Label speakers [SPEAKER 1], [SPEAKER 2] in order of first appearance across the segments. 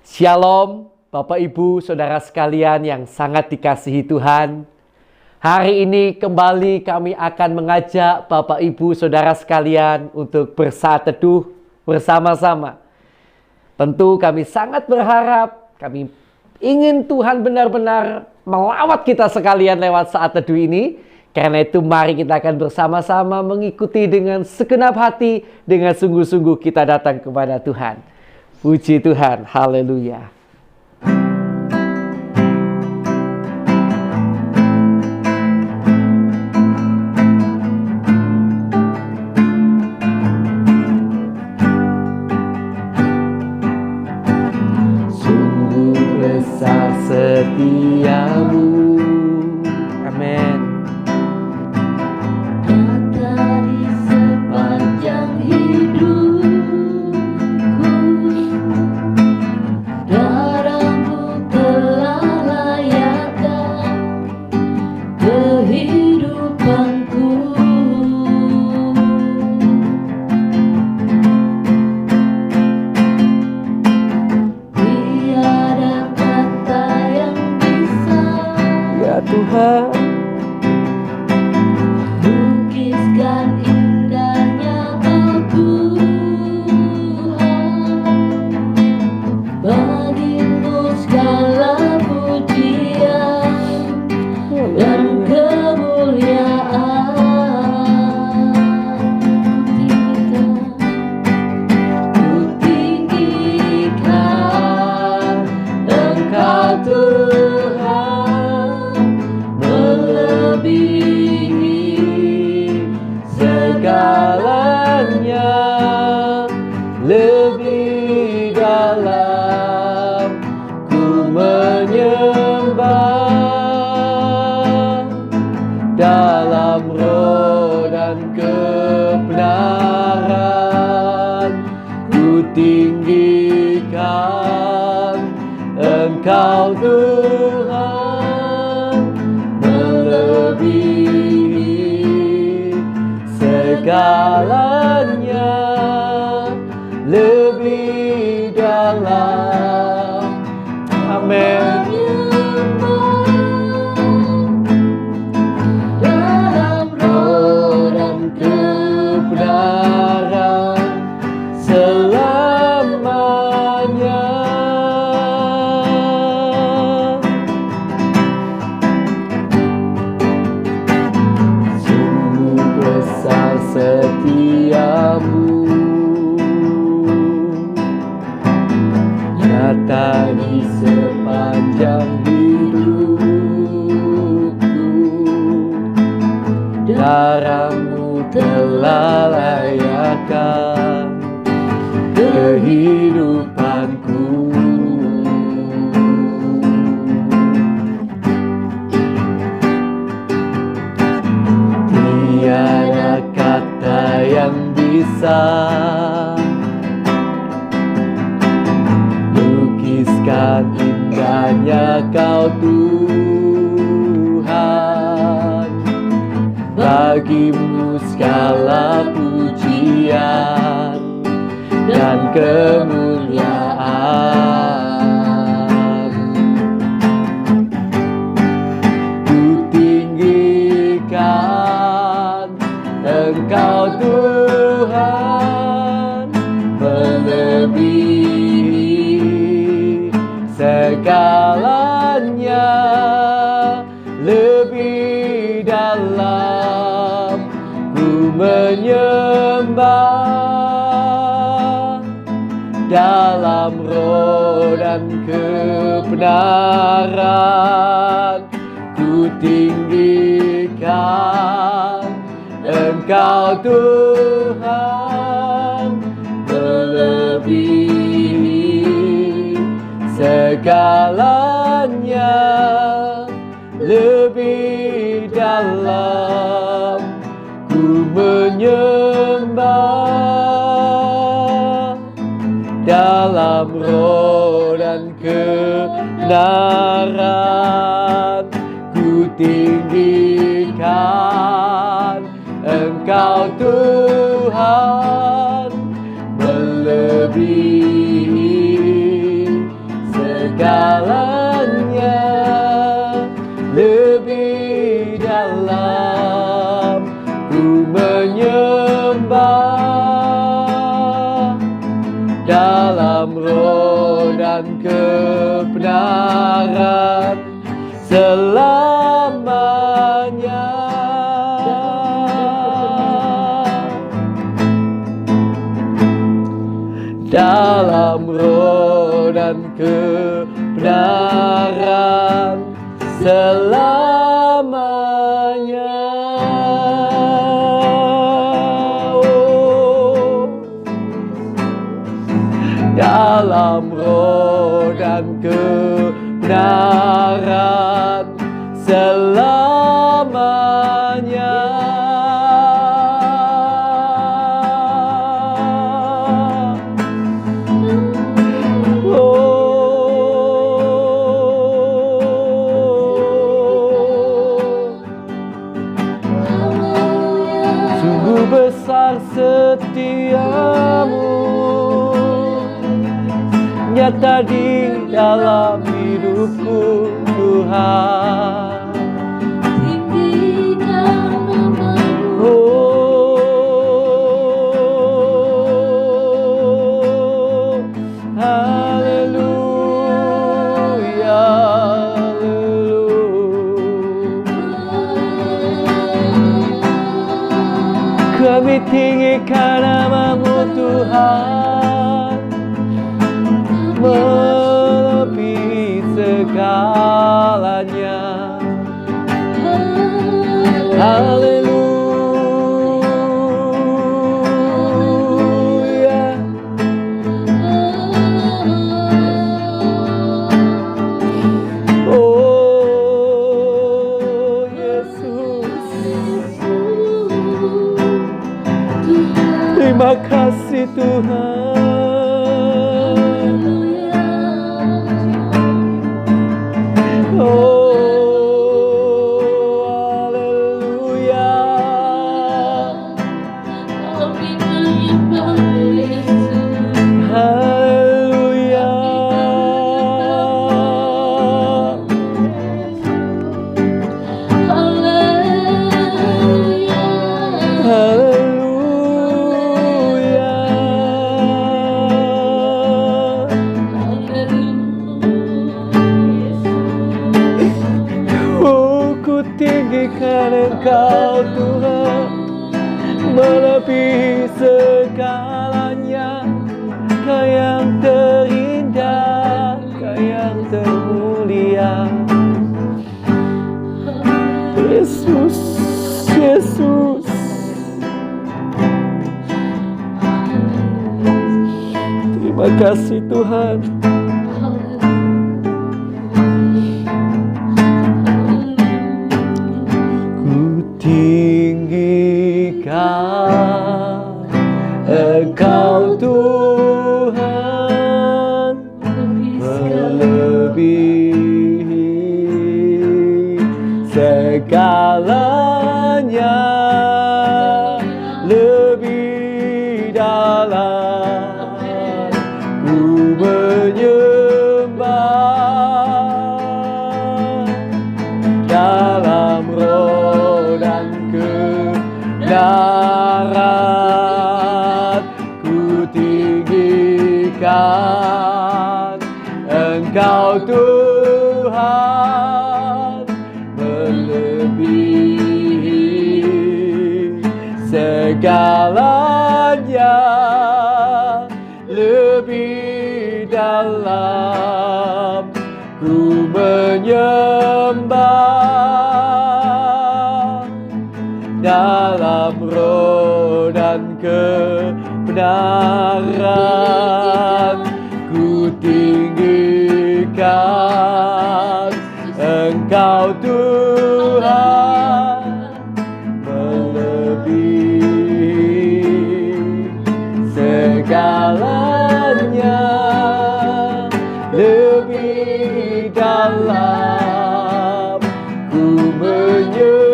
[SPEAKER 1] Shalom, Bapak Ibu, Saudara sekalian yang sangat dikasihi Tuhan. Hari ini kembali kami akan mengajak Bapak Ibu, Saudara sekalian untuk bersaat teduh bersama-sama. Tentu kami sangat berharap, kami ingin Tuhan benar-benar melawat kita sekalian lewat saat teduh ini. Karena itu mari kita akan bersama-sama mengikuti dengan segenap hati, dengan sungguh-sungguh kita datang kepada Tuhan. Puji Tuhan, haleluya. Sungguh besar setiamu, amin. Tuhan,
[SPEAKER 2] lukiskan indahnya Kau Tuhan, bagimu segala pujian dan kemuliaan. Ku tinggikan Engkau Tuhan, segalanya, lebih dalam ku menyembah dalam roh dan kebenaran. Ku tinggikan Engkau Tuhan, melebihi segalanya, lebih dalam, amin. Dalam roh dan kebenaran selamanya. Sungguh besar setiamu, nyata di sepanjang hidupku. Darahmu telah layakkan kehidupanku. Tiada kata yang bisa lukiskan indahnya Kau Tuhan, bagimu segala pujian dan kemuliaan. Ku tinggikan Engkau Tuhan, melebihi segalanya, lebih dalam ku menyembah dalam roh dan kebenaran. Ku tinggikan Engkau Tuhan, melebihi segalanya, lebih dalam ku menyembah dalam roh dan kebenaran. Ku tinggikan Engkau Tuhan, melebihi dalam roh dan kebenaran selamanya. Dalam roh dan kebenaran selamanya. Dalam roh dan kebenaran selamanya. Sungguh besar setiamu, nyata di dalam hidupku Tuhan.
[SPEAKER 3] Tinggi namamu,
[SPEAKER 2] Oh, haleluya, haleluya. Kami tinggikan namamu Tuhan, melebihi segalanya. Haleluya. Oh Yesus, terima kasih Tuhan. Oh, haleluya.
[SPEAKER 3] kami menyembahmu Yesus.
[SPEAKER 2] Haleluya.
[SPEAKER 3] Haleluya.
[SPEAKER 2] Haleluya. Oh, ku tinggikan Engkau Tuhan, melebihi segalanya. Kau yang terindah, Kau yang termulia. Yesus, Yesus. Terima kasih Tuhan. Ku tinggikan Engkau Tuhan, melebihi segalanya, lebih dalam ku menyembah. Dalam roh dan kebenaran ku tinggikan Engkau Tuhan, melebihi segalanya, lebih dalam ku menyembah. Dalam roh dan kebenaran ku tinggikan Engkau Tuhan, melebihi segalanya, lebih dalam ku menyembah.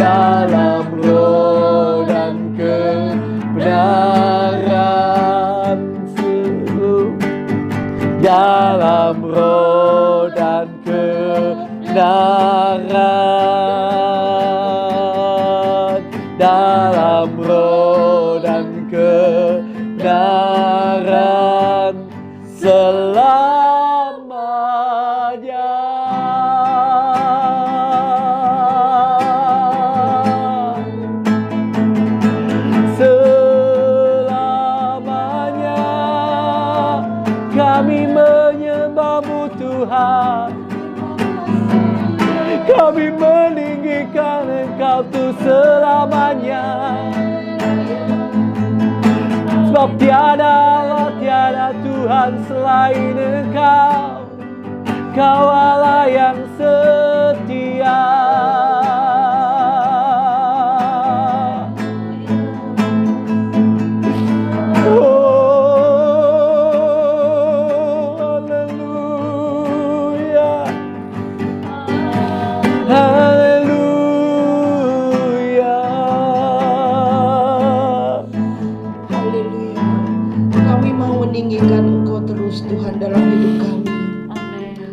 [SPEAKER 2] Dalam roh dan kebenaran, dalam roh dan kebenaran, dalam roh selamanya. Sebab tiada Tuhan selain Engkau, Kau Allah yang setia.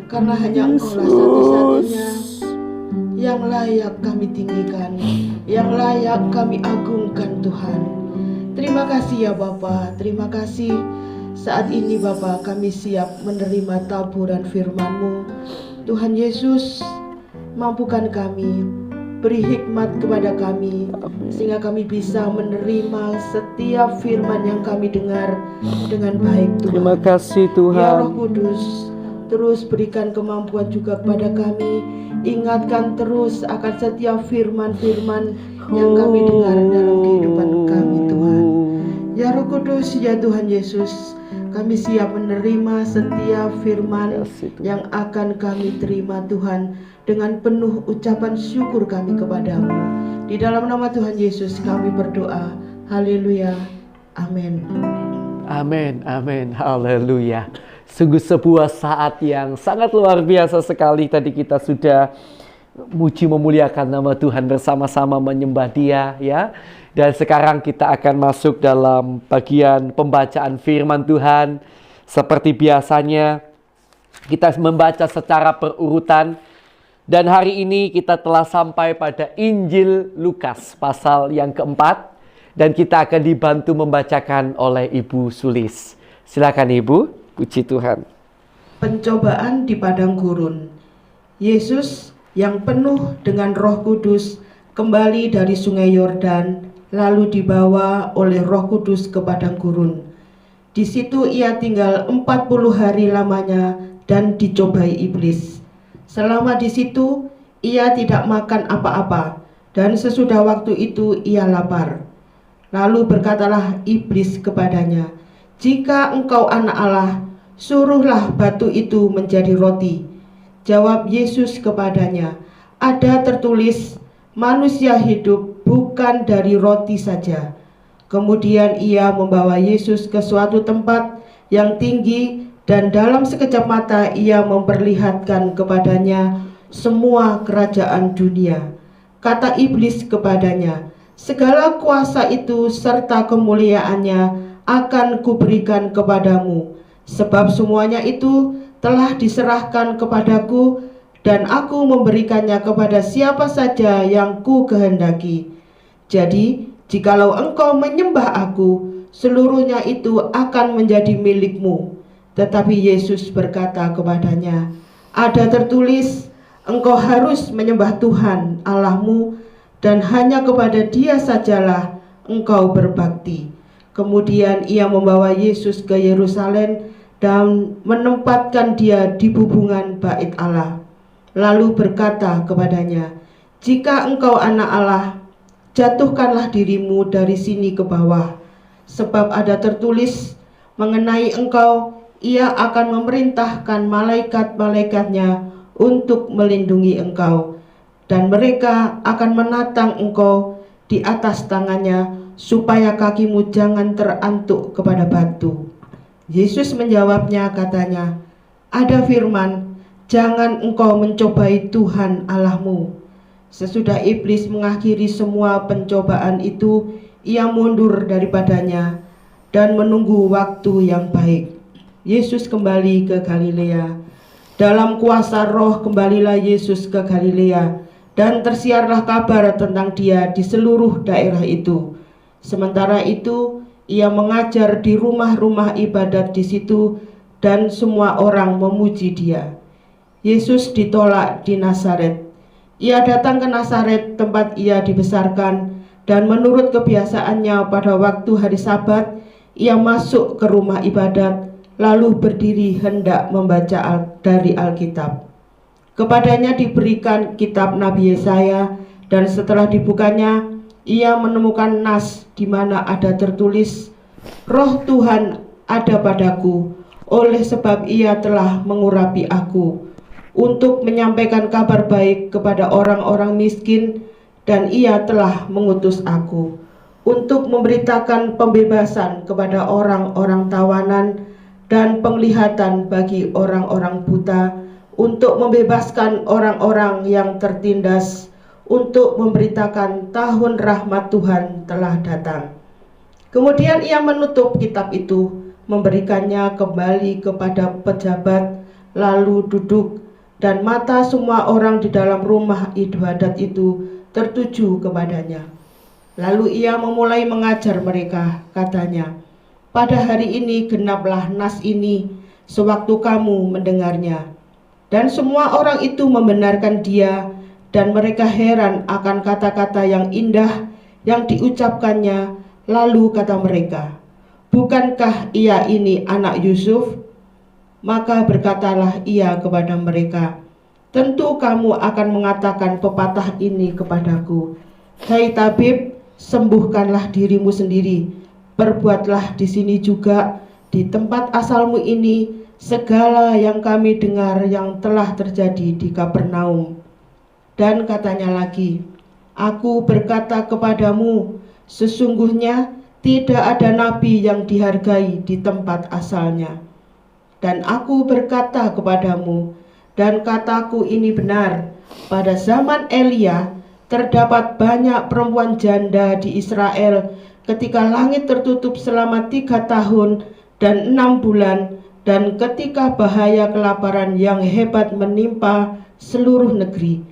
[SPEAKER 4] Karena hanya Engkau-lah satu-satunya yang layak kami tinggikan, yang layak kami agungkan Tuhan. Terima kasih ya Bapa, terima kasih saat ini Bapa kami siap menerima taburan firman-Mu. Tuhan Yesus, mampukan kami, beri hikmat kepada kami, sehingga kami bisa menerima setiap firman yang kami dengar dengan baik Tuhan.
[SPEAKER 2] Terima kasih Tuhan.
[SPEAKER 4] Ya Roh Kudus, terus berikan kemampuan juga kepada kami. Ingatkan terus akan setiap firman-firman yang kami dengar dalam kehidupan kami Tuhan. Ya Roh Kudus, ya Tuhan Yesus, kami siap menerima setiap firman yang akan kami terima Tuhan, dengan penuh ucapan syukur kami kepadamu. Di dalam nama Tuhan Yesus kami berdoa. Haleluya. Amin.
[SPEAKER 2] Amin, amin, haleluya. Sungguh sebuah saat yang sangat luar biasa sekali. Tadi kita sudah muji memuliakan nama Tuhan bersama-sama menyembah Dia, ya. Dan sekarang kita akan masuk dalam bagian pembacaan firman Tuhan. Seperti biasanya kita membaca secara berurutan. Dan hari ini kita telah sampai pada Injil Lukas pasal yang keempat. Dan kita akan dibantu membacakan oleh Ibu Sulis. Silakan Ibu. Puji Tuhan.
[SPEAKER 4] Pencobaan di padang gurun. Yesus yang penuh dengan Roh Kudus kembali dari Sungai Yordan, lalu dibawa oleh Roh Kudus ke padang gurun. Di situ ia tinggal 40 hari lamanya dan dicobai iblis. Selama di situ ia tidak makan apa-apa, dan sesudah waktu itu ia lapar. Lalu berkatalah iblis kepadanya, "Jika engkau anak Allah, suruhlah batu itu menjadi roti." Jawab Yesus kepadanya, "Ada tertulis, manusia hidup bukan dari roti saja." Kemudian ia membawa Yesus ke suatu tempat yang tinggi, dan dalam sekejap mata ia memperlihatkan kepadanya semua kerajaan dunia. Kata iblis kepadanya, "Segala kuasa itu serta kemuliaannya akan kuberikan kepadamu, sebab semuanya itu telah diserahkan kepadaku, dan aku memberikannya kepada siapa saja yang ku kehendaki. Jadi, jikalau engkau menyembah aku, seluruhnya itu akan menjadi milikmu." Tetapi Yesus berkata kepadanya, "Ada tertulis, engkau harus menyembah Tuhan Allahmu, dan hanya kepada Dia sajalah engkau berbakti." Kemudian ia membawa Yesus ke Yerusalem dan menempatkan Dia di bubungan bait Allah. Lalu berkata kepadanya, "Jika engkau anak Allah, jatuhkanlah dirimu dari sini ke bawah, sebab ada tertulis mengenai engkau, Ia akan memerintahkan malaikat-malaikatnya untuk melindungi engkau, dan mereka akan menatang engkau di atas tangannya, supaya kakimu jangan terantuk kepada batu." Yesus menjawabnya katanya, "Ada firman, jangan engkau mencobai Tuhan Allahmu." Sesudah iblis mengakhiri semua pencobaan itu, ia mundur daripadanya dan menunggu waktu yang baik. Yesus kembali ke Galilea. Dalam kuasa Roh kembalilah Yesus ke Galilea, dan tersiarlah kabar tentang Dia di seluruh daerah itu. Sementara itu, ia mengajar di rumah-rumah ibadat di situ, dan semua orang memuji Dia. Yesus ditolak di Nazaret. Ia datang ke Nazaret, tempat ia dibesarkan, dan menurut kebiasaannya pada waktu hari Sabat, ia masuk ke rumah ibadat, lalu berdiri hendak membaca dari Alkitab. Kepadanya diberikan kitab Nabi Yesaya, Dan setelah dibukanya, ia menemukan nas di mana ada tertulis, Roh Tuhan ada padaku, oleh sebab ia telah mengurapi aku untuk menyampaikan kabar baik kepada orang-orang miskin, dan ia telah mengutus aku untuk memberitakan pembebasan kepada orang-orang tawanan dan penglihatan bagi orang-orang buta, untuk membebaskan orang-orang yang tertindas, untuk memberitakan tahun rahmat Tuhan telah datang. Kemudian ia menutup kitab itu, memberikannya kembali kepada pejabat, lalu duduk, dan mata semua orang di dalam rumah ibadat itu tertuju kepadanya. Lalu ia memulai mengajar mereka, katanya, pada hari ini genaplah nas ini, sewaktu kamu mendengarnya. Dan semua orang itu membenarkan dia, dan mereka heran akan kata-kata yang indah yang diucapkannya. Lalu kata mereka, bukankah ia ini anak Yusuf? Maka berkatalah ia kepada mereka, tentu kamu akan mengatakan pepatah ini kepadaku, hai tabib, sembuhkanlah dirimu sendiri, perbuatlah di sini juga, di tempat asalmu ini, segala yang kami dengar yang telah terjadi di Kapernaum. Dan katanya lagi, aku berkata kepadamu, sesungguhnya tidak ada nabi yang dihargai di tempat asalnya. Dan aku berkata kepadamu, dan kataku ini benar, pada zaman Elia terdapat banyak perempuan janda di Israel ketika langit tertutup selama 3 tahun dan 6 bulan, dan ketika bahaya kelaparan yang hebat menimpa seluruh negeri.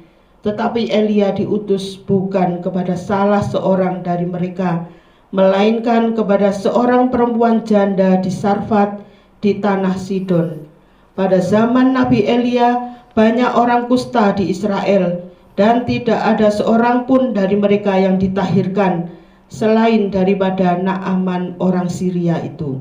[SPEAKER 4] Tetapi Elia diutus bukan kepada salah seorang dari mereka, melainkan kepada seorang perempuan janda di Sarfat di tanah Sidon. Pada zaman Nabi Elia banyak orang kusta di Israel, dan tidak ada seorang pun dari mereka yang ditahirkan selain daripada Naaman orang Syria itu.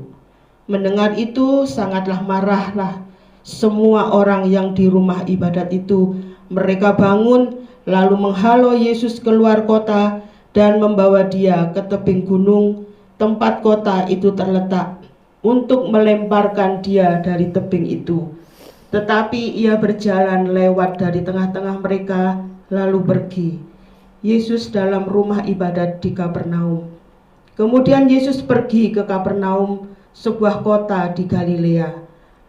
[SPEAKER 4] Mendengar itu sangatlah marahlah semua orang yang di rumah ibadat itu. Mereka bangun lalu menghalau Yesus keluar kota dan membawa dia ke tebing gunung tempat kota itu terletak, untuk melemparkan dia dari tebing itu. Tetapi ia berjalan lewat dari tengah-tengah mereka lalu pergi. Yesus dalam rumah ibadat di Kapernaum. Kemudian Yesus pergi ke Kapernaum, sebuah kota di Galilea,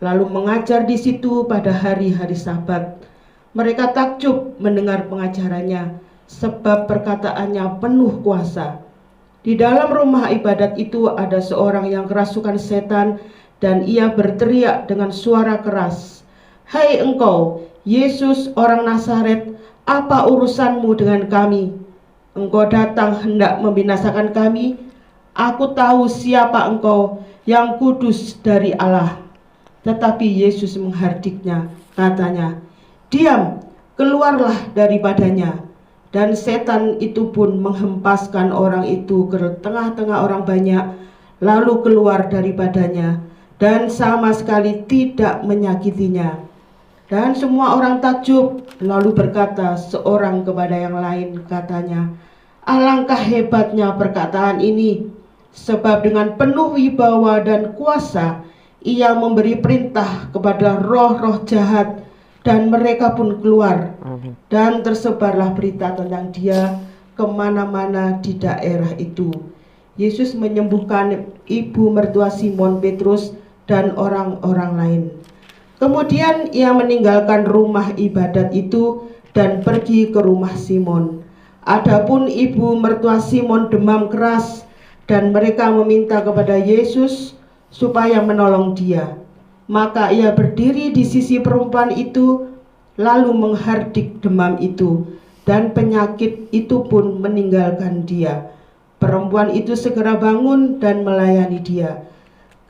[SPEAKER 4] lalu mengajar di situ pada hari-hari Sabat. Mereka takjub mendengar pengajarannya, sebab perkataannya penuh kuasa. Di dalam rumah ibadat itu ada seorang yang kerasukan setan, dan ia berteriak dengan suara keras, hai engkau, Yesus orang Nazaret, apa urusanmu dengan kami? Engkau datang hendak membinasakan kami? Aku tahu siapa engkau, yang kudus dari Allah. Tetapi Yesus menghardiknya, katanya, diam, keluarlah daripadanya. Dan setan itu pun menghempaskan orang itu ke tengah-tengah orang banyak, lalu keluar daripadanya, dan sama sekali tidak menyakitinya. Dan semua orang takjub, lalu berkata seorang kepada yang lain, katanya, alangkah hebatnya perkataan ini, sebab dengan penuh wibawa dan kuasa ia memberi perintah kepada roh-roh jahat, dan mereka pun keluar. Dan tersebarlah berita tentang dia kemana-mana di daerah itu. Yesus menyembuhkan ibu mertua Simon Petrus dan orang-orang lain. Kemudian ia meninggalkan rumah ibadat itu dan pergi ke rumah Simon. Adapun ibu mertua Simon demam keras, dan mereka meminta kepada Yesus supaya menolong dia. Maka ia berdiri di sisi perempuan itu, lalu menghardik demam itu, dan penyakit itu pun meninggalkan dia. Perempuan itu segera bangun dan melayani dia.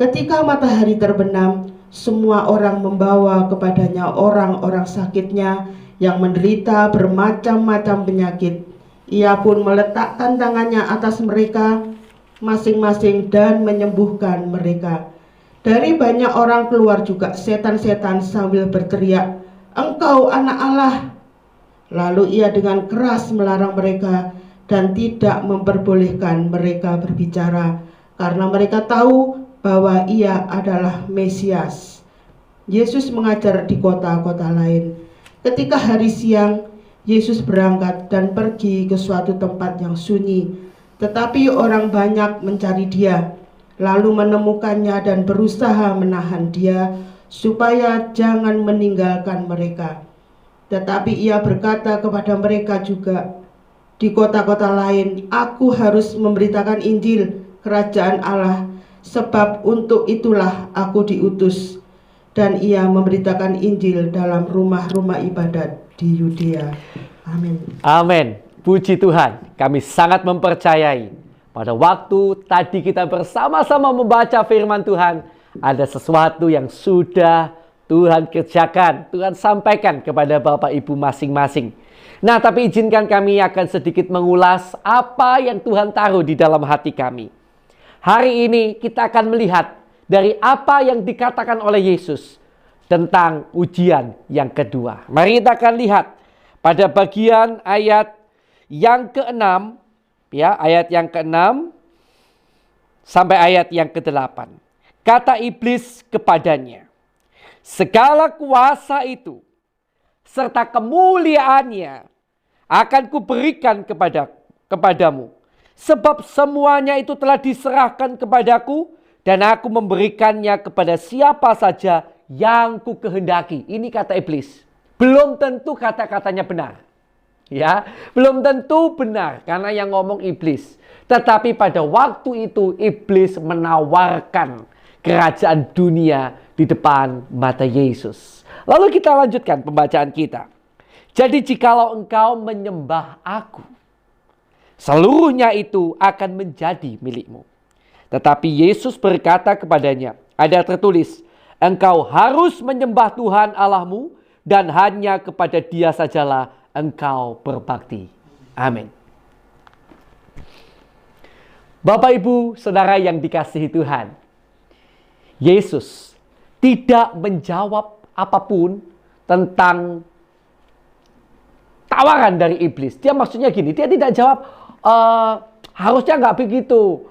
[SPEAKER 4] Ketika matahari terbenam, semua orang membawa kepadanya orang-orang sakitnya yang menderita bermacam-macam penyakit. Ia pun meletakkan tangannya atas mereka masing-masing dan menyembuhkan mereka. Dari banyak orang keluar juga setan-setan sambil berteriak, engkau anak Allah. Lalu ia dengan keras melarang mereka dan tidak memperbolehkan mereka berbicara, karena mereka tahu bahwa ia adalah Mesias. Yesus mengajar di kota-kota lain. Ketika hari siang, Yesus berangkat dan pergi ke suatu tempat yang sunyi. Tetapi orang banyak mencari dia, lalu menemukannya dan berusaha menahan dia supaya jangan meninggalkan mereka. Tetapi ia berkata kepada mereka juga di kota-kota lain, "Aku harus memberitakan Injil Kerajaan Allah, sebab untuk itulah aku diutus." Dan ia memberitakan Injil dalam rumah-rumah ibadat di Yudea. Amin.
[SPEAKER 1] Amin. Puji Tuhan, kami sangat mempercayai pada waktu tadi kita bersama-sama membaca firman Tuhan, ada sesuatu yang sudah Tuhan kerjakan, Tuhan sampaikan kepada Bapak Ibu masing-masing. Nah, tapi izinkan kami akan sedikit mengulas apa yang Tuhan taruh di dalam hati kami. Hari ini kita akan melihat dari apa yang dikatakan oleh Yesus tentang ujian yang kedua. Mari kita akan lihat pada bagian ayat yang ke-6, ya, ayat yang ke-6 sampai ayat yang ke-8. Kata iblis kepadanya, "Segala kuasa itu serta kemuliaannya akan kuberikan kepadamu, sebab semuanya itu telah diserahkan kepadaku, dan aku memberikannya kepada siapa saja yang ku kehendaki." Ini kata iblis. Belum tentu kata-katanya benar. Ya, belum tentu benar karena yang ngomong iblis. Tetapi pada waktu itu iblis menawarkan kerajaan dunia di depan mata Yesus. Lalu kita lanjutkan pembacaan kita. "Jadi jikalau engkau menyembah aku, seluruhnya itu akan menjadi milikmu." Tetapi Yesus berkata kepadanya, ada tertulis, "Engkau harus menyembah Tuhan Allahmu, dan hanya kepada Dia sajalah engkau berbakti." Amin. Bapak, Ibu, Saudara yang dikasihi Tuhan, Yesus tidak menjawab apapun tentang tawaran dari iblis. Dia maksudnya gini, dia tidak jawab, harusnya nggak begitu.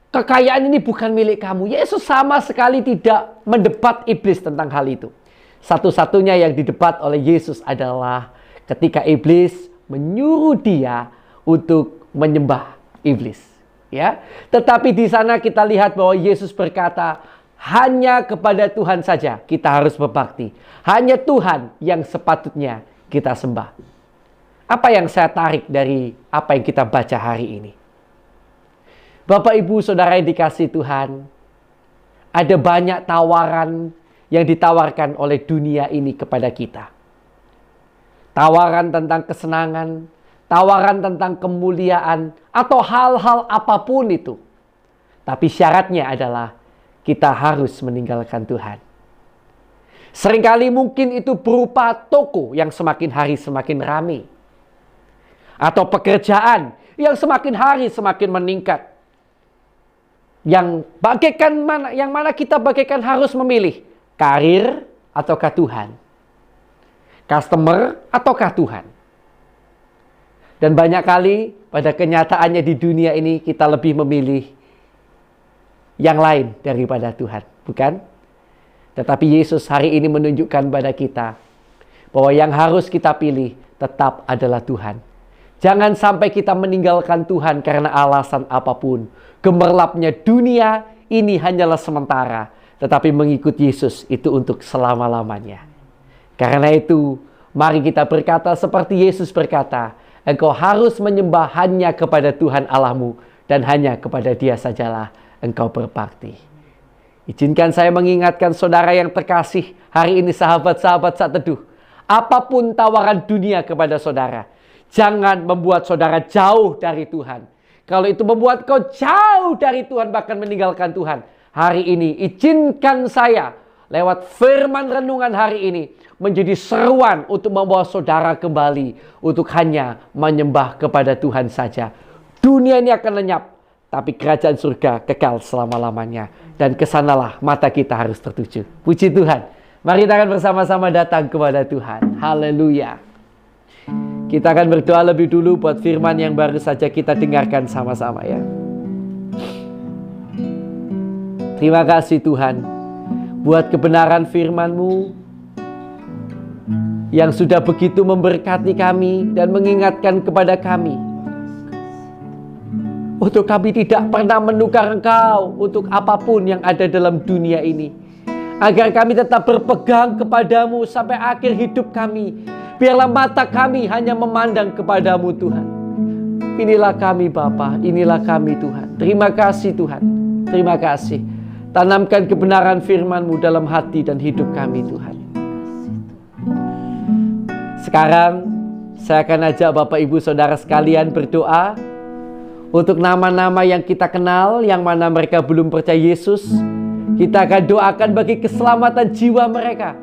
[SPEAKER 1] Kekayaan ini bukan milik kamu. Yesus sama sekali tidak mendebat iblis tentang hal itu. Satu-satunya yang didebat oleh Yesus adalah ketika iblis menyuruh dia untuk menyembah iblis. Ya, tetapi di sana kita lihat bahwa Yesus berkata, hanya kepada Tuhan saja kita harus berbakti. Hanya Tuhan yang sepatutnya kita sembah. Apa yang saya tarik dari apa yang kita baca hari ini? Bapak, Ibu, Saudara yang dikasihi Tuhan, ada banyak tawaran yang ditawarkan oleh dunia ini kepada kita. Tawaran tentang kesenangan, tawaran tentang kemuliaan, atau hal-hal apapun itu. Tapi syaratnya adalah kita harus meninggalkan Tuhan. Seringkali mungkin itu berupa toko yang semakin hari semakin ramai. Atau pekerjaan yang semakin hari semakin meningkat. Yang mana kita bagaikan harus memilih karir ataukah Tuhan, customer ataukah Tuhan. Dan banyak kali pada kenyataannya di dunia ini kita lebih memilih yang lain daripada Tuhan, bukan? Tetapi Yesus hari ini menunjukkan pada kita bahwa yang harus kita pilih tetap adalah Tuhan. Jangan sampai kita meninggalkan Tuhan karena alasan apapun. Gemerlapnya dunia ini hanyalah sementara, tetapi mengikut Yesus itu untuk selama-lamanya. Karena itu, mari kita berkata seperti Yesus berkata, engkau harus menyembah hanya kepada Tuhan Allahmu, dan hanya kepada Dia sajalah engkau berbakti. Izinkan saya mengingatkan saudara yang terkasih, hari ini sahabat-sahabat saat teduh, apapun tawaran dunia kepada saudara, jangan membuat saudara jauh dari Tuhan. Kalau itu membuat kau jauh dari Tuhan, bahkan meninggalkan Tuhan, hari ini izinkan saya lewat firman renungan hari ini menjadi seruan untuk membawa saudara kembali untuk hanya menyembah kepada Tuhan saja. Dunia ini akan lenyap, tapi kerajaan surga kekal selama-lamanya. Dan kesanalah mata kita harus tertuju. Puji Tuhan. Mari kita akan bersama-sama datang kepada Tuhan. Haleluya.
[SPEAKER 2] Kita akan berdoa lebih dulu buat firman yang baru saja kita dengarkan sama-sama ya. Terima kasih Tuhan buat kebenaran firman-Mu yang sudah begitu memberkati kami dan mengingatkan kepada kami untuk kami tidak pernah menukar Engkau untuk apapun yang ada dalam dunia ini, agar kami tetap berpegang kepadamu sampai akhir hidup kami. Biarlah mata kami hanya memandang kepadamu Tuhan. Inilah kami Bapa, inilah kami Tuhan. Terima kasih Tuhan, terima kasih. Tanamkan kebenaran firman-Mu dalam hati dan hidup kami Tuhan. Sekarang saya akan ajak Bapak Ibu Saudara sekalian berdoa untuk nama-nama yang kita kenal, yang mana mereka belum percaya Yesus. Kita akan doakan bagi keselamatan jiwa mereka.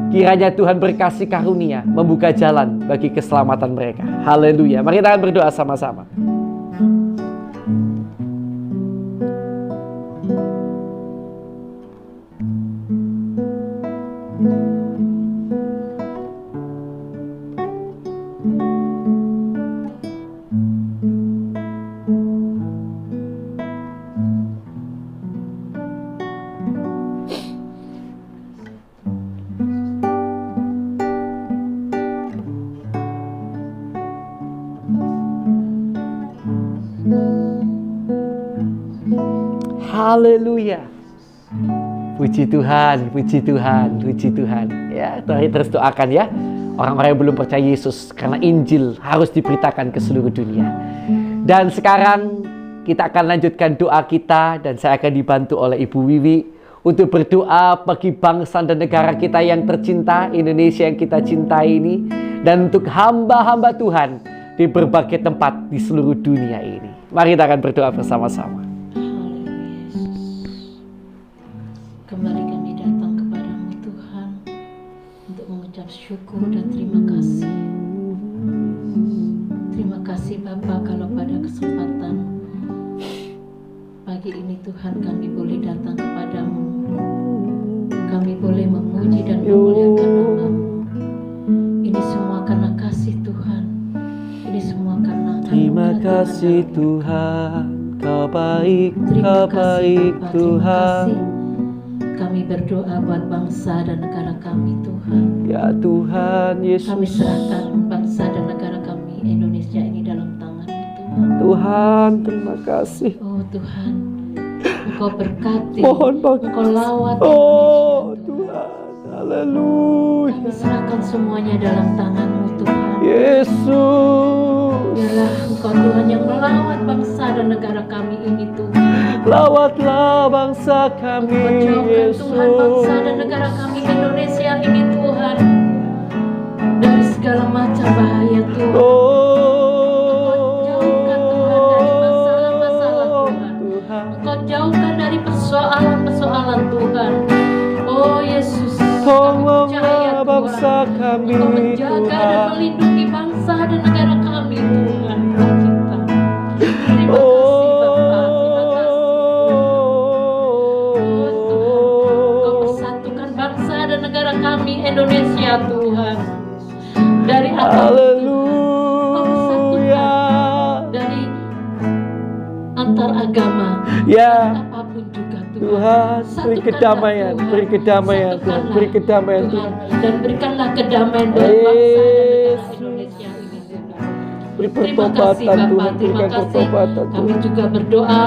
[SPEAKER 2] Kiranya Tuhan berkasih karunia, membuka jalan bagi keselamatan mereka. Haleluya. Mari kita akan berdoa sama-sama. Haleluya. Puji Tuhan, puji Tuhan, puji Tuhan. Ya, mari terus doakan ya orang-orang yang belum percaya Yesus, karena Injil harus diberitakan ke seluruh dunia. Dan sekarang kita akan lanjutkan doa kita, dan saya akan dibantu oleh Ibu Wiwi untuk berdoa bagi bangsa dan negara kita yang tercinta, Indonesia yang kita cintai ini, dan untuk hamba-hamba Tuhan di berbagai tempat di seluruh dunia ini. Mari kita akan berdoa bersama-sama.
[SPEAKER 3] Kembali kami datang kepadamu Tuhan untuk mengucap syukur dan terima kasih. Terima kasih Bapa, kalau pada kesempatan pagi ini Tuhan kami boleh datang kepadamu. Kami boleh memuji dan memuliakan nama-Mu. Ini semua karena kasih Tuhan. Ini semua karena
[SPEAKER 2] Terima kasih Tuhan, Kau baik,
[SPEAKER 3] Terima
[SPEAKER 2] Kau
[SPEAKER 3] kasih
[SPEAKER 2] baik
[SPEAKER 3] Bapa, terima
[SPEAKER 2] Tuhan.
[SPEAKER 3] kasih. Kami berdoa buat bangsa dan negara kami Tuhan.
[SPEAKER 2] Ya Tuhan Yesus.
[SPEAKER 3] Kami serahkan bangsa dan negara kami Indonesia ini dalam tangan-Mu Tuhan.
[SPEAKER 2] Tuhan, terima kasih.
[SPEAKER 3] Oh Tuhan, Engkau berkati,
[SPEAKER 2] Mohon Bapa.
[SPEAKER 3] Engkau lawat
[SPEAKER 2] Oh
[SPEAKER 3] Indonesia Tuhan.
[SPEAKER 2] Tuhan, haleluya.
[SPEAKER 3] Kami serahkan semuanya dalam tangan-Mu Tuhan.
[SPEAKER 2] Yesus.
[SPEAKER 3] Biarlah Engkau Tuhan yang melawat bangsa dan negara kami ini Tuhan.
[SPEAKER 2] Lawatlah bangsa kami,
[SPEAKER 3] Engkau jauhkan
[SPEAKER 2] Yesus.
[SPEAKER 3] Tuhan bangsa dan negara kami Indonesia ini Tuhan dari segala macam bahaya Tuhan. Jauhkan Tuhan dari masalah-masalah Tuhan. Engkau jauhkan dari persoalan-persoalan Tuhan. Oh Yesus, kami percaya
[SPEAKER 2] bangsa
[SPEAKER 3] Tuhan,
[SPEAKER 2] kami,
[SPEAKER 3] Engkau menjaga dan
[SPEAKER 2] Tuhan.
[SPEAKER 3] melindungi bangsa dan negara kami Tuhan tercinta. Terima kasih Bapa, terima kasih. Oh Tuhan, Engkau persatukan bangsa dan negara kami Indonesia Tuhan. Dari apapun Tuhan, Engkau
[SPEAKER 2] Haleluya.
[SPEAKER 3] persatukan dari antar agama,
[SPEAKER 2] Ya
[SPEAKER 3] apapun juga Tuhan.
[SPEAKER 2] Tuhan, beri
[SPEAKER 3] Satukanlah
[SPEAKER 2] kedamaian,
[SPEAKER 3] Tuhan.
[SPEAKER 2] beri kedamaian Tuhan,
[SPEAKER 3] Satukanlah
[SPEAKER 2] beri kedamaian
[SPEAKER 3] Tuhan.
[SPEAKER 2] Tuhan.
[SPEAKER 3] Dan berikanlah kedamaian buat bangsa dan negara Indonesia ini Tuhan.
[SPEAKER 2] Beri
[SPEAKER 3] Terima kasih
[SPEAKER 2] pertobatan
[SPEAKER 3] Bapak,
[SPEAKER 2] Tuhan,
[SPEAKER 3] terima
[SPEAKER 2] berikan
[SPEAKER 3] kasih.
[SPEAKER 2] pertobatan
[SPEAKER 3] Kami
[SPEAKER 2] Tuhan.
[SPEAKER 3] juga berdoa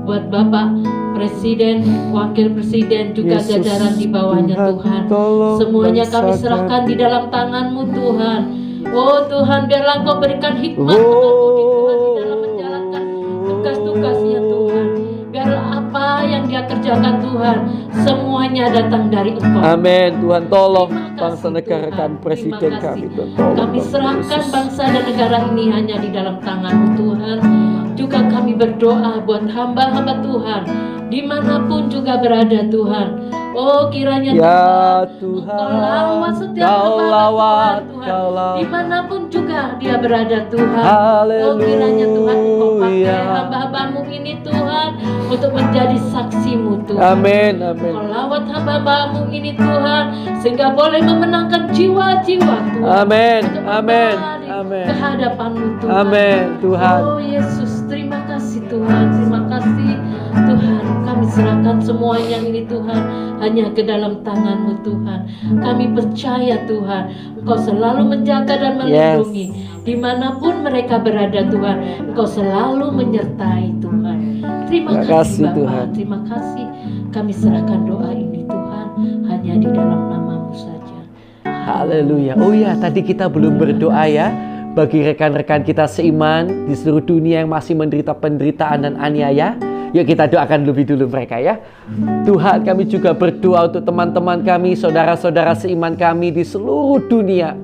[SPEAKER 3] buat Bapak Presiden, Wakil Presiden, juga
[SPEAKER 2] Yesus,
[SPEAKER 3] jajaran di bawahnya
[SPEAKER 2] Tuhan,
[SPEAKER 3] Tuhan.
[SPEAKER 2] tolong
[SPEAKER 3] Semuanya
[SPEAKER 2] bangsa
[SPEAKER 3] kami serahkan
[SPEAKER 2] kami.
[SPEAKER 3] di dalam tangan-Mu Tuhan. Oh Tuhan, biarlah Engkau berikan hikmat
[SPEAKER 2] Oh.
[SPEAKER 3] pengemudi Tuhan di dalam menjalankan tugas-tugasnya Tuhan. Biarlah apa yang Dia kerjakan Tuhan, semuanya datang dari Engkau.
[SPEAKER 2] Amin. Tuhan tolong
[SPEAKER 3] Terima kasih,
[SPEAKER 2] bangsa negara
[SPEAKER 3] Tuhan.
[SPEAKER 2] kami, presiden
[SPEAKER 3] Terima
[SPEAKER 2] kami
[SPEAKER 3] kasih.
[SPEAKER 2] Tuhan tolong.
[SPEAKER 3] Kami
[SPEAKER 2] Tuhan
[SPEAKER 3] serahkan
[SPEAKER 2] Yesus.
[SPEAKER 3] bangsa dan negara ini hanya di dalam tangan-Mu Tuhan. Juga kami berdoa buat hamba-hamba Tuhan dimanapun juga berada Tuhan. Oh kiranya
[SPEAKER 2] Ya
[SPEAKER 3] Tuhan,
[SPEAKER 2] Tuhan,
[SPEAKER 3] Engkau lawat setiap
[SPEAKER 2] Kau
[SPEAKER 3] hamba
[SPEAKER 2] lawat,
[SPEAKER 3] Tuhan,
[SPEAKER 2] Kau lawat.
[SPEAKER 3] dimanapun juga dia berada Tuhan.
[SPEAKER 2] Haleluya.
[SPEAKER 3] Oh kiranya Tuhan Engkau pakai hamba-hambamu ini Tuhan untuk menjadi saksi-Mu Tuhan.
[SPEAKER 2] Amin, amin.
[SPEAKER 3] Engkau lawat hamba-hambamu ini Tuhan, sehingga boleh memenangkan jiwa-jiwa Tuhan.
[SPEAKER 2] Amin,
[SPEAKER 3] Untuk
[SPEAKER 2] amin,
[SPEAKER 3] berdoa di
[SPEAKER 2] Amin.
[SPEAKER 3] kehadapan-Mu Tuhan.
[SPEAKER 2] Amin, Tuhan.
[SPEAKER 3] Oh Yesus, terima kasih Tuhan, terima kasih Tuhan. Kami serahkan semuanya ini Tuhan hanya ke dalam tangan-Mu Tuhan. Kami percaya Tuhan, Engkau selalu menjaga dan melindungi. Dimanapun mereka berada Tuhan, Engkau selalu menyertai Tuhan. Terima kasih Bapa,
[SPEAKER 2] Tuhan.
[SPEAKER 3] terima kasih. Kami serahkan doa ini Tuhan hanya di dalam nama-Mu saja.
[SPEAKER 2] Haleluya. Oh ya, tadi kita belum berdoa ya bagi rekan-rekan kita seiman di seluruh dunia yang masih menderita penderitaan dan aniaya. Yuk kita doakan lebih dulu mereka ya. Tuhan, kami juga berdoa untuk teman-teman kami, saudara-saudara seiman kami di seluruh dunia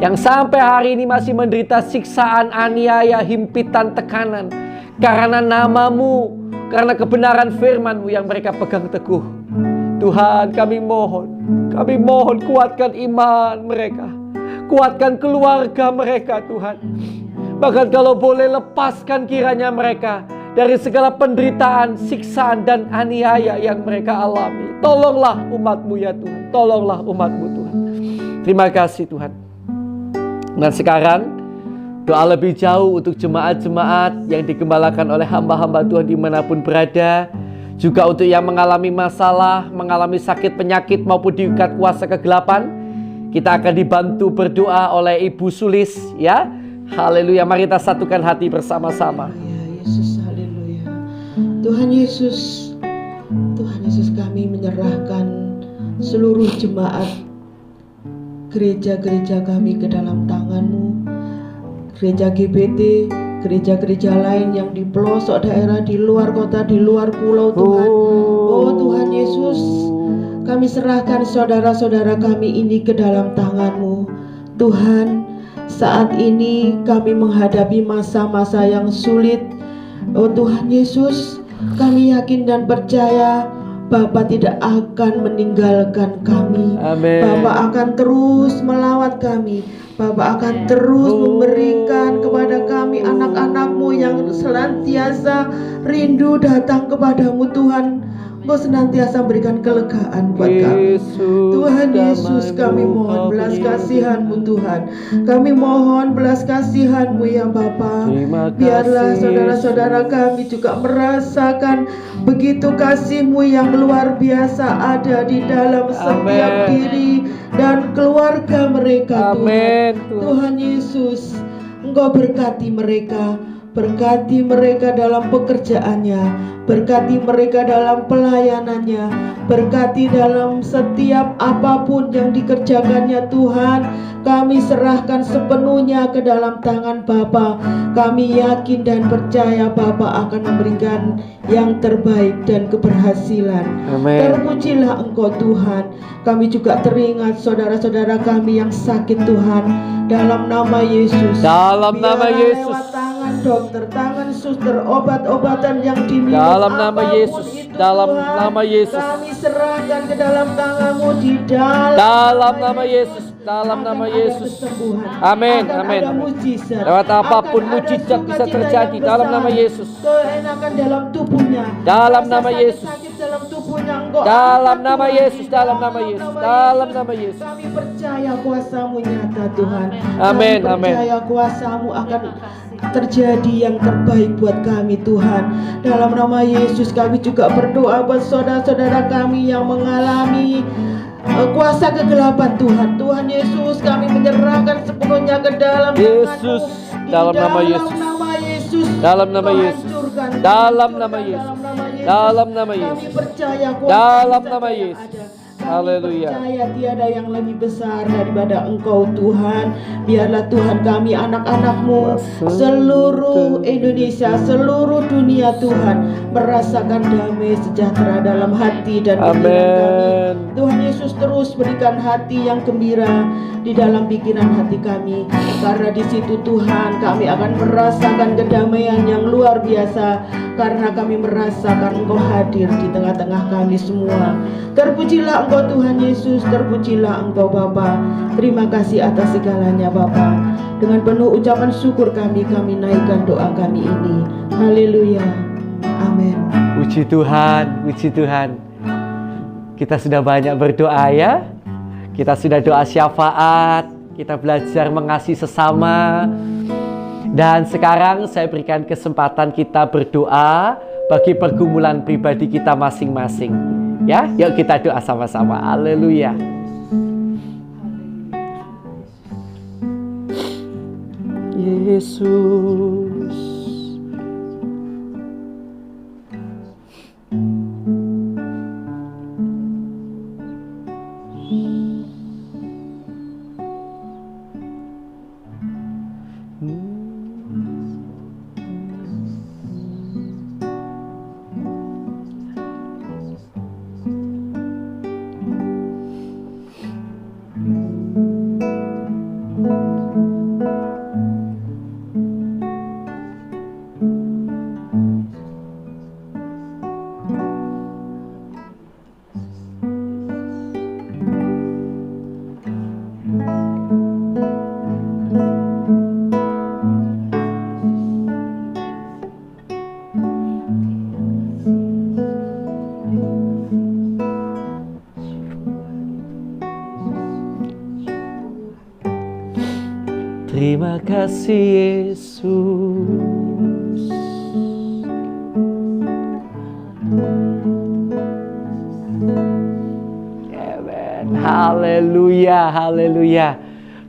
[SPEAKER 2] yang sampai hari ini masih menderita siksaan, aniaya, himpitan, tekanan karena nama-Mu, karena kebenaran firman-Mu yang mereka pegang teguh. Tuhan, kami mohon kuatkan iman mereka, kuatkan keluarga mereka Tuhan. Bahkan kalau boleh, lepaskan kiranya mereka dari segala penderitaan, siksaan, dan aniaya yang mereka alami. Tolonglah umat-Mu ya Tuhan, tolonglah umat-Mu Tuhan. Terima kasih Tuhan. Dan sekarang doa lebih jauh untuk jemaat-jemaat yang digembalakan oleh hamba-hamba Tuhan dimanapun berada. Juga untuk yang mengalami masalah, mengalami sakit penyakit maupun diikat kuasa kegelapan. Kita akan dibantu berdoa oleh Ibu Sulis ya. Haleluya, mari kita satukan hati bersama-sama.
[SPEAKER 4] Ya Yesus, haleluya. Tuhan Yesus kami menyerahkan seluruh jemaat gereja-gereja kami ke dalam tangan-Mu. Gereja GBT, gereja-gereja lain yang di pelosok daerah, di luar kota, di luar pulau Tuhan. Oh Tuhan Yesus, kami serahkan saudara-saudara kami ini ke dalam tangan-Mu. Tuhan, saat ini kami menghadapi masa-masa yang sulit. Oh Tuhan Yesus, kami yakin dan percaya Bapa tidak akan meninggalkan kami.
[SPEAKER 2] Amin.
[SPEAKER 4] Bapa akan terus melawat kami. Bapa akan terus memberikan kepada kami anak-anak-Mu yang senantiasa rindu datang kepadamu Tuhan. Engkau senantiasa berikan kelegaan buat kami. Tuhan Yesus, kami mohon belas kasihan-Mu Tuhan. Kami mohon belas kasihan-Mu ya Bapa. Biarlah saudara-saudara kami juga merasakan begitu kasih-Mu yang luar biasa ada di dalam setiap diri dan keluarga mereka Tuhan. Tuhan Yesus, Engkau berkati mereka. Berkati mereka dalam pekerjaannya, berkati mereka dalam pelayanannya, berkati dalam setiap apapun yang dikerjakannya Tuhan. Kami serahkan sepenuhnya ke dalam tangan Bapa. Kami yakin dan percaya Bapa akan memberikan yang terbaik dan keberhasilan.
[SPEAKER 2] Amin.
[SPEAKER 4] Terpujilah Engkau Tuhan. Kami juga teringat saudara-saudara kami yang sakit Tuhan. Dalam nama Yesus.
[SPEAKER 2] Dalam nama
[SPEAKER 4] Biarlah
[SPEAKER 2] Yesus.
[SPEAKER 4] lewat tangan dokter, tangan suster, obat-obatan yang diminum,
[SPEAKER 2] Dalam nama
[SPEAKER 4] apapun
[SPEAKER 2] Yesus.
[SPEAKER 4] itu,
[SPEAKER 2] Dalam
[SPEAKER 4] Tuhan,
[SPEAKER 2] nama Yesus.
[SPEAKER 4] kami serahkan ke dalam tangan-Mu di dalam
[SPEAKER 2] Nama Yesus. Dalam nama
[SPEAKER 4] akan
[SPEAKER 2] Yesus.
[SPEAKER 4] ada kesembuhan,
[SPEAKER 2] Amin.
[SPEAKER 4] akan
[SPEAKER 2] Amin.
[SPEAKER 4] ada mujizat,
[SPEAKER 2] Lewat apapun
[SPEAKER 4] akan ada
[SPEAKER 2] mujizat bisa
[SPEAKER 4] sukacita
[SPEAKER 2] terjadi
[SPEAKER 4] yang
[SPEAKER 2] dalam
[SPEAKER 4] besar,
[SPEAKER 2] nama Yesus.
[SPEAKER 4] keenakan dalam tubuhnya,
[SPEAKER 2] Dalam
[SPEAKER 4] rasa
[SPEAKER 2] nama Yesus.
[SPEAKER 4] sakit dalam tubuhnya Engkau
[SPEAKER 2] Dalam
[SPEAKER 4] angkat,
[SPEAKER 2] nama
[SPEAKER 4] Tuhan,
[SPEAKER 2] Yesus,
[SPEAKER 4] di
[SPEAKER 2] dalam nama Yesus, dalam nama Yesus.
[SPEAKER 4] Kami percaya kuasa-Mu nyata Tuhan.
[SPEAKER 2] Amin,
[SPEAKER 4] Kami
[SPEAKER 2] amin.
[SPEAKER 4] percaya kuasa-Mu akan terjadi yang terbaik buat kami Tuhan. Dalam nama Yesus kami juga berdoa buat saudara-saudara kami yang mengalami kuasa kegelapan Tuhan. Tuhan Yesus, kami menyerahkan sepenuhnya ke dalam
[SPEAKER 2] Yesus,
[SPEAKER 4] tangan-Mu.
[SPEAKER 2] dalam
[SPEAKER 4] Di
[SPEAKER 2] nama Yesus.
[SPEAKER 4] nama Yesus,
[SPEAKER 2] Dalam nama
[SPEAKER 4] Engkau
[SPEAKER 2] Yesus.
[SPEAKER 4] hancurkan,
[SPEAKER 2] Dalam
[SPEAKER 4] hancurkan
[SPEAKER 2] nama Yesus.
[SPEAKER 4] dalam nama Yesus.
[SPEAKER 2] Dalam nama
[SPEAKER 4] Kami
[SPEAKER 2] Yesus.
[SPEAKER 4] percaya kuasa
[SPEAKER 2] Dalam
[SPEAKER 4] saja
[SPEAKER 2] nama
[SPEAKER 4] yang
[SPEAKER 2] Yesus.
[SPEAKER 4] ada. Kami
[SPEAKER 2] Haleluya.
[SPEAKER 4] percaya tiada yang lebih besar daripada Engkau Tuhan. Biarlah Tuhan kami anak-anak-Mu seluruh Indonesia, seluruh dunia Tuhan merasakan damai sejahtera dalam hati dan pikiran kami.
[SPEAKER 2] Amin.
[SPEAKER 4] Tuhan Yesus terus berikan hati yang gembira di dalam pikiran hati kami. Karena di situ Tuhan kami akan merasakan kedamaian yang luar biasa. Karena kami merasakan Engkau hadir di tengah-tengah kami semua. Terpujilah Engkau Tuhan Yesus, terpujilah Engkau Bapa. Terima kasih atas segalanya Bapa. Dengan penuh ucapan syukur kami naikkan doa kami ini. Haleluya. Amin.
[SPEAKER 2] Puji Tuhan, puji Tuhan. Kita sudah banyak berdoa ya. Kita sudah doa syafaat. kita belajar mengasihi sesama. Dan sekarang saya berikan kesempatan kita berdoa bagi pergumulan pribadi kita masing-masing. Ya, yuk kita doa sama-sama. Haleluya. Yesus. Terima kasih Yesus. Amen. Haleluya, haleluya.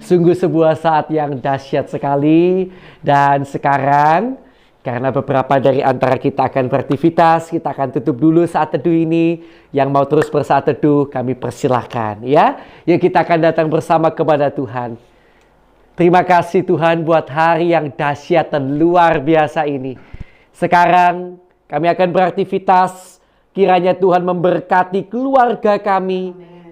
[SPEAKER 2] Sungguh sebuah saat yang dahsyat sekali. Dan sekarang, karena beberapa dari antara kita akan beraktivitas, kita akan tutup dulu saat teduh ini. Yang mau terus bersaat teduh, kami persilahkan ya. Yuk kita akan datang bersama kepada Tuhan. Terima kasih Tuhan buat hari yang dahsyat dan luar biasa ini. Sekarang kami akan beraktivitas. Kiranya Tuhan memberkati keluarga kami,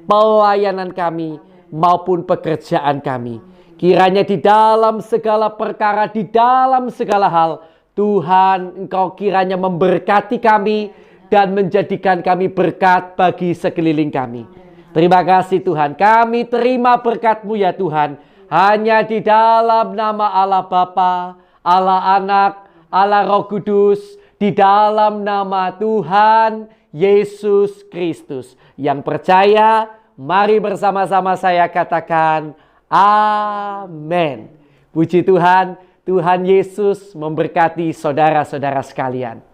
[SPEAKER 2] pelayanan kami, maupun pekerjaan kami. Kiranya di dalam segala perkara, di dalam segala hal, Tuhan Engkau kiranya memberkati kami dan menjadikan kami berkat bagi sekeliling kami. Terima kasih Tuhan. Kami terima berkat-Mu ya Tuhan. Hanya di dalam nama Allah Bapa, Allah Anak, Allah Roh Kudus, di dalam nama Tuhan Yesus Kristus. Yang percaya, mari bersama-sama saya katakan amin. Puji Tuhan, Tuhan Yesus memberkati saudara-saudara sekalian.